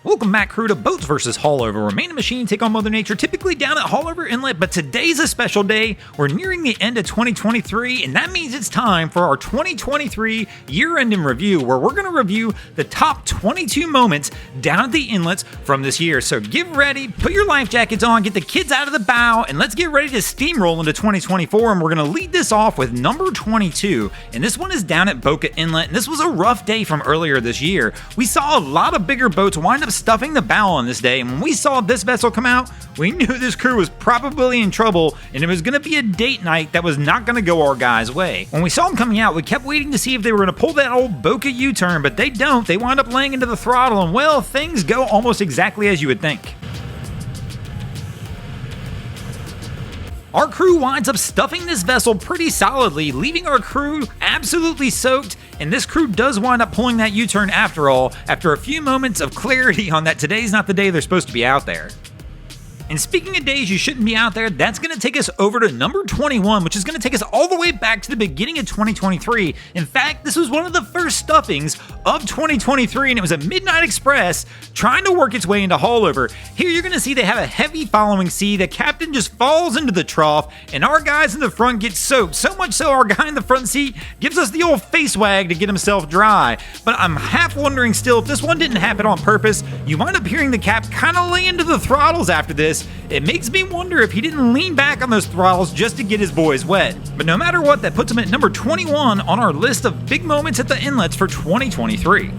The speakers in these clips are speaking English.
Welcome back, crew, to Boats vs. Haulover, where man and machine take on Mother Nature, typically down at Haulover Inlet, but today's a special day. We're nearing the end of 2023, and that means it's time for our 2023 year-end in review, where we're going to review the top 22 moments down at the inlets from this year. So get ready, put your life jackets on, get the kids out of the bow, and let's get ready to steamroll into 2024, and we're going to lead this off with number 22, and this one is down at Boca Inlet, and this was a rough day from earlier this year. We saw a lot of bigger boats wind up stuffing the bow on this day, and when we saw this vessel come out, we knew this crew was probably in trouble, and it was going to be a date night that was not going to go our guys' way. When we saw them coming out, we kept waiting to see if they were going to pull that old Boca U-turn, but they don't. They wind up laying into the throttle, and well, things go almost exactly as you would think. Our crew winds up stuffing this vessel pretty solidly, leaving our crew absolutely soaked, and this crew does wind up pulling that U-turn after all, after a few moments of clarity on that today's not the day they're supposed to be out there. And speaking of days you shouldn't be out there, that's going to take us over to number 21, which is going to take us all the way back to the beginning of 2023. In fact, this was one of the first stuffings of 2023, and it was a Midnight Express trying to work its way into Haulover. Here you're going to see they have a heavy following sea. The captain just falls into the trough, and our guys in the front get soaked. So much so our guy in the front seat gives us the old face wag to get himself dry. But I'm half wondering still if this one didn't happen on purpose. You wind up hearing the cap kind of lay into the throttles after this. It makes me wonder if he didn't lean back on those throttles just to get his boys wet. But no matter what, that puts him at number 21 on our list of big moments at the inlets for 2023.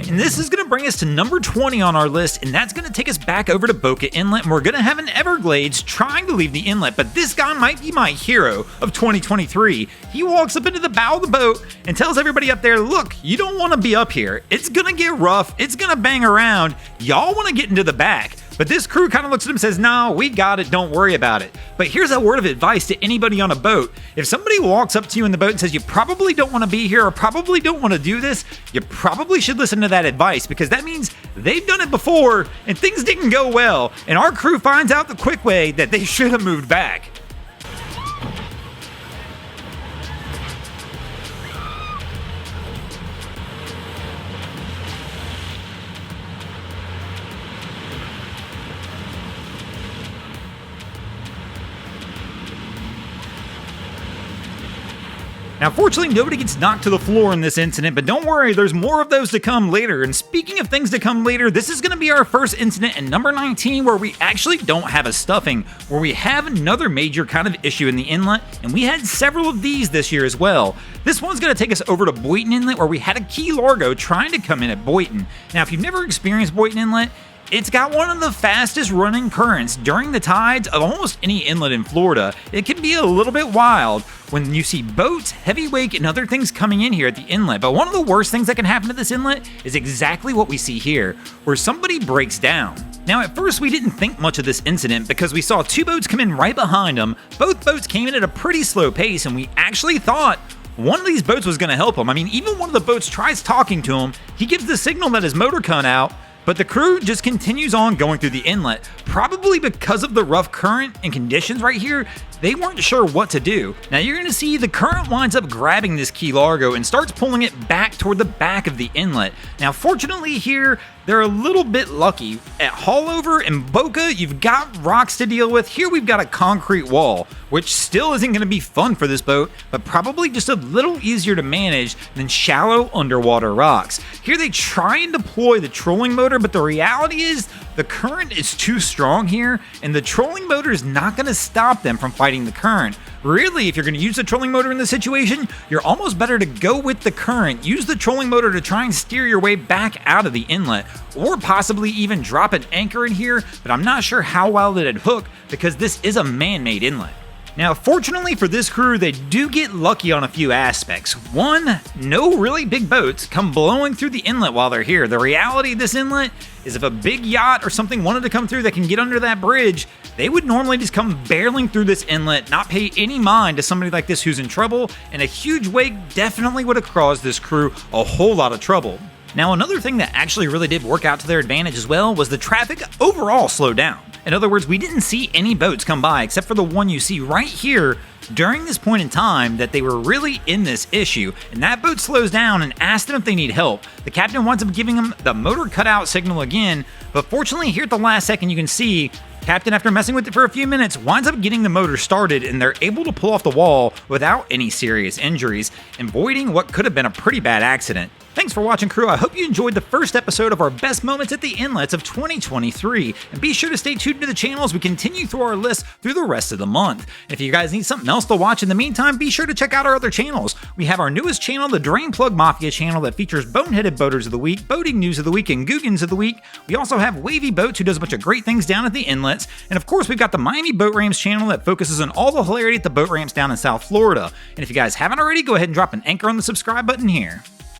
And this is going to bring us to number 20 on our list, and that's going to take us back over to Boca Inlet, and we're going to have an Everglades trying to leave the inlet, but this guy might be my hero of 2023. He walks up into the bow of the boat and tells everybody up there, look, you don't want to be up here. It's going to get rough. It's going to bang around. Y'all want to get into the back. But this crew kind of looks at him and says, no, we got it, don't worry about it. But here's a word of advice to anybody on a boat. If somebody walks up to you in the boat and says you probably don't want to be here or probably don't want to do this, you probably should listen to that advice, because that means they've done it before and things didn't go well, and our crew finds out the quick way that they should have moved back. Now, fortunately, nobody gets knocked to the floor in this incident, but don't worry, there's more of those to come later. And speaking of things to come later, this is going to be our first incident in number 19 where we actually don't have a stuffing, where we have another major kind of issue in the inlet, and we had several of these this year as well. This one's going to take us over to Boynton Inlet, where we had a key largo trying to come in at Boynton. Now, if you've never experienced Boynton Inlet, it's got one of the fastest running currents during the tides of almost any inlet in Florida. It can be a little bit wild when you see boats, heavy wake, and other things coming in here at the inlet. But one of the worst things that can happen to this inlet is exactly what we see here, where somebody breaks down. Now, at first, we didn't think much of this incident because we saw two boats come in right behind them. Both boats came in at a pretty slow pace, and we actually thought one of these boats was going to help him. I mean, even one of the boats tries talking to him. He gives the signal that his motor cut out, but the crew just continues on going through the inlet. Probably because of the rough current and conditions right here, they weren't sure what to do. Now you're going to see the current winds up grabbing this key largo and starts pulling it back toward the back of the inlet. Now fortunately here, they're a little bit lucky. At Haulover and Boca, you've got rocks to deal with. Here we've got a concrete wall, which still isn't going to be fun for this boat, but probably just a little easier to manage than shallow underwater rocks. Here they try and deploy the trolling motor, but the reality is the current is too strong here, and the trolling motor is not going to stop them from fighting the current. Really, if you're going to use the trolling motor in this situation, you're almost better to go with the current. Use the trolling motor to try and steer your way back out of the inlet, or possibly even drop an anchor in here, but I'm not sure how well it'd hook because this is a man-made inlet. Now, fortunately for this crew, they do get lucky on a few aspects. One, no really big boats come blowing through the inlet while they're here. The reality of this inlet is if a big yacht or something wanted to come through that can get under that bridge, they would normally just come barreling through this inlet, not pay any mind to somebody like this who's in trouble, and a huge wake definitely would have caused this crew a whole lot of trouble. Now, another thing that actually really did work out to their advantage as well was the traffic overall slowed down. In other words, we didn't see any boats come by except for the one you see right here during this point in time that they were really in this issue, and that boat slows down and asks them if they need help. The captain winds up giving them the motor cutout signal again, but fortunately here at the last second you can see Captain, after messing with it for a few minutes, winds up getting the motor started, and they're able to pull off the wall without any serious injuries, avoiding what could have been a pretty bad accident. Thanks for watching, crew. I hope you enjoyed the first episode of our best moments at the inlets of 2023, and be sure to stay tuned to the channel as we continue through our list through the rest of the month. If you guys need something else to watch in the meantime, be sure to check out our other channels. We have our newest channel, the Drain Plug Mafia channel, that features boneheaded boaters of the week, boating news of the week, and Googans of the week. We also have Wavy Boats, who does a bunch of great things down at the inlets, and of course we've got the Miami Boat Ramps channel that focuses on all the hilarity at the boat ramps down in South Florida. And if you guys haven't already, go ahead and drop an anchor on the subscribe button here.